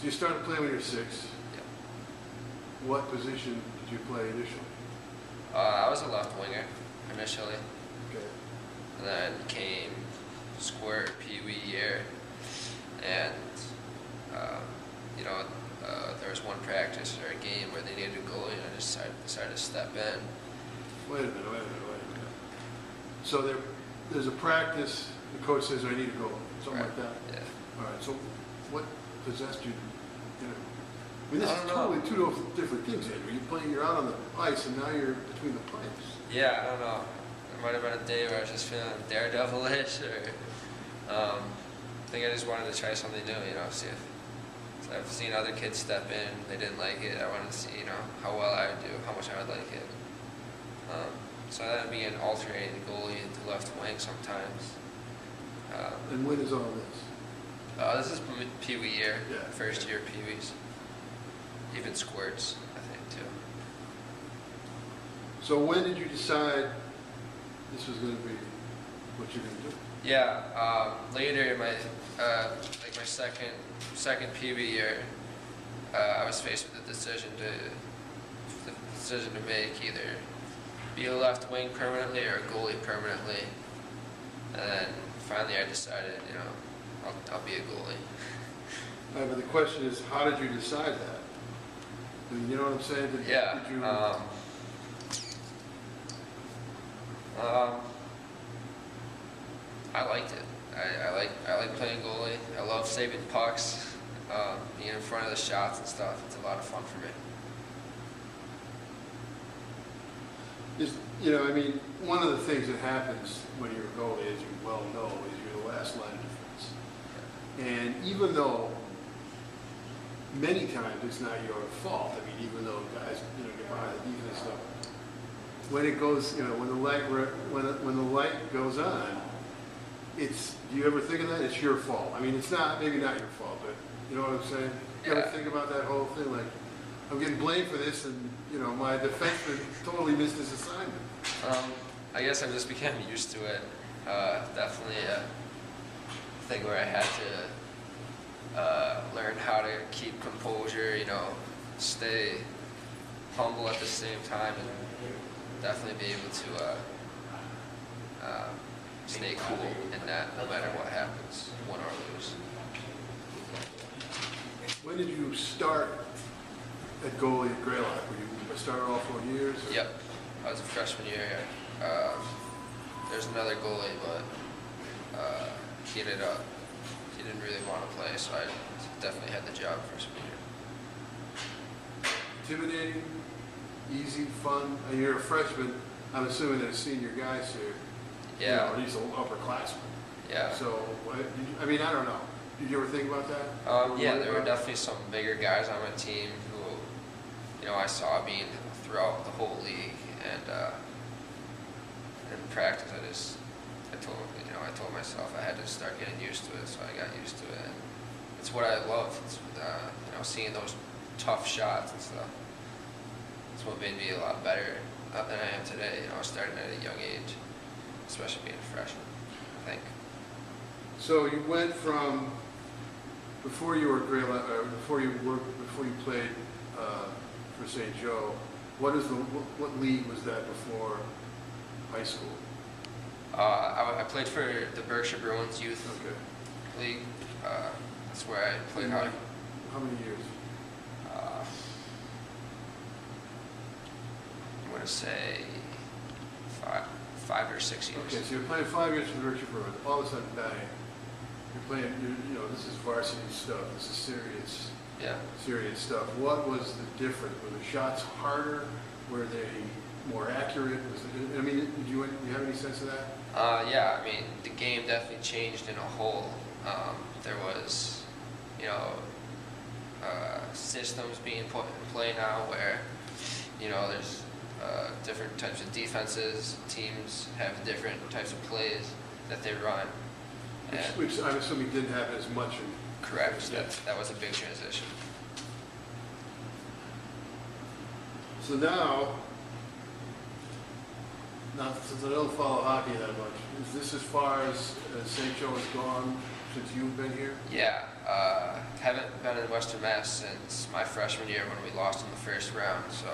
you started playing when you were 6. Yep. What position did you play initially? I was a left winger initially, Okay. and then came squirt Pee Wee year, and there was one practice or a game where they needed a goalie, and I just decided to step in. Wait a minute. So there's a practice, the coach says, I need a goalie, something like that? Yeah. All right, so what possessed you, I mean, this I is don't know. totally two different things, Andrew. You're out on the ice, and now you're between the pipes. Yeah, I don't know. There might have been a day where I was just feeling daredevilish, or I think I just wanted to try something new, see if. So I've seen other kids step in, they didn't like it. I wanted to see, how well I would do, how much I would like it. So I began alternating the goalie into left wing sometimes. And when is all this? This is Pee Wee year, Yeah. first year Pee Wees. Even squirts, I think, too. So when did you decide this was going to be what you're going to do? Yeah, later in my my second Pee Wee year, I was faced with the decision to make, either be a left wing permanently or a goalie permanently. And then finally I decided, I'll be a goalie. But the question is, how did you decide that? I mean, you know what I'm saying? Did you... I liked it. I like playing goalie. I love saving pucks, being in front of the shots and stuff. It's a lot of fun for me. One of the things that happens when you're a goalie, as you well know, is you're the last line of defense. And even though many times it's not your fault, even though guys, get behind the defense stuff, when it goes, when the light goes on, do you ever think of that? It's your fault. It's maybe not your fault, but you know what I'm saying? You ever think about that whole thing? Like, I'm getting blamed for this, and my defenseman totally missed his assignment. I guess I just became used to it. Definitely a thing where I had to learn how to keep composure, stay humble at the same time, and definitely be able to stay cool in that, no matter what happens, win or lose. When did you start at goalie at Greylock? Were you started all 4 years? Or? Yep, I was a freshman year. There's another goalie, but he didn't really want to play, so I definitely had the job freshman year. Intimidating, easy, fun. And you're a freshman. I'm assuming that senior guys here. Yeah. Or these upperclassmen. Yeah. So, I don't know. Did you ever think about that? Yeah, there were definitely some bigger guys on my team who, I saw being throughout the whole league, and in practice, I told myself I had to start getting used to it, so I got used to it. And it's what I love. It's seeing those tough shots and stuff. It's what made me a lot better than I am today. Starting at a young age, especially being a freshman, I think. So you went from before you were before you played for St. Joe. What league was that before high school? I played for the Berkshire Bruins Youth League. That's where I played hockey. How many years? I'm going to say 5 or 6 years. Okay, so you're playing 5 years for the Berkshire Bruins. All of a sudden, bang, you're playing. This is varsity stuff. This is serious. Yeah. Serious stuff. What was the difference? Were the shots harder? Were they more accurate? Did you have any sense of that? Yeah. The game definitely changed in a whole. There was, systems being put in play now where, there's different types of defenses. Teams have different types of plays that they run. Which I'm assuming didn't happen as much. Correct. That was a big transition. So now, since I don't follow hockey that much, is this as far as St. Joe has gone since you've been here? Yeah, haven't been in Western Mass since my freshman year when we lost in the first round. So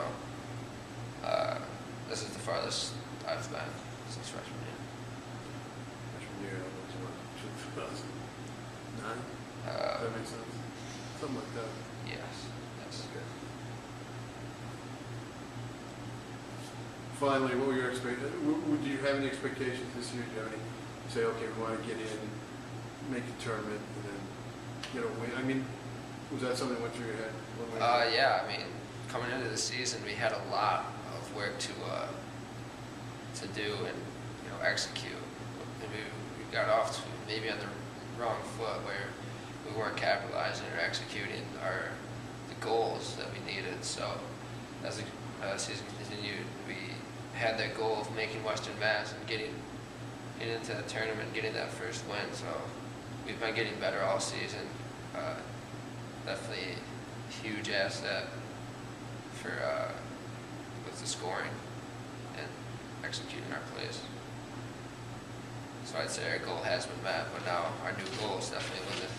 this is the farthest I've been since freshman year. Freshman year, that was what, 2009? Uh, That makes sense? Something like that. yes, yes. Okay. Finally, what were your expectations? Do you have any expectations this year? Do you have any, say, okay, we want to get in, make a tournament, and then get a win? I mean, was that something that went through your head? Yeah, I mean, coming into the season, we had a lot of work to do and execute. And we got off to maybe on the wrong foot where we weren't capitalizing or executing the goals that we needed. So as the season continued, we had that goal of making Western Mass and getting into the tournament, getting that first win. So we've been getting better all season. Definitely a huge asset for with the scoring and executing our plays. So I'd say our goal has been met, but now our new goal is definitely win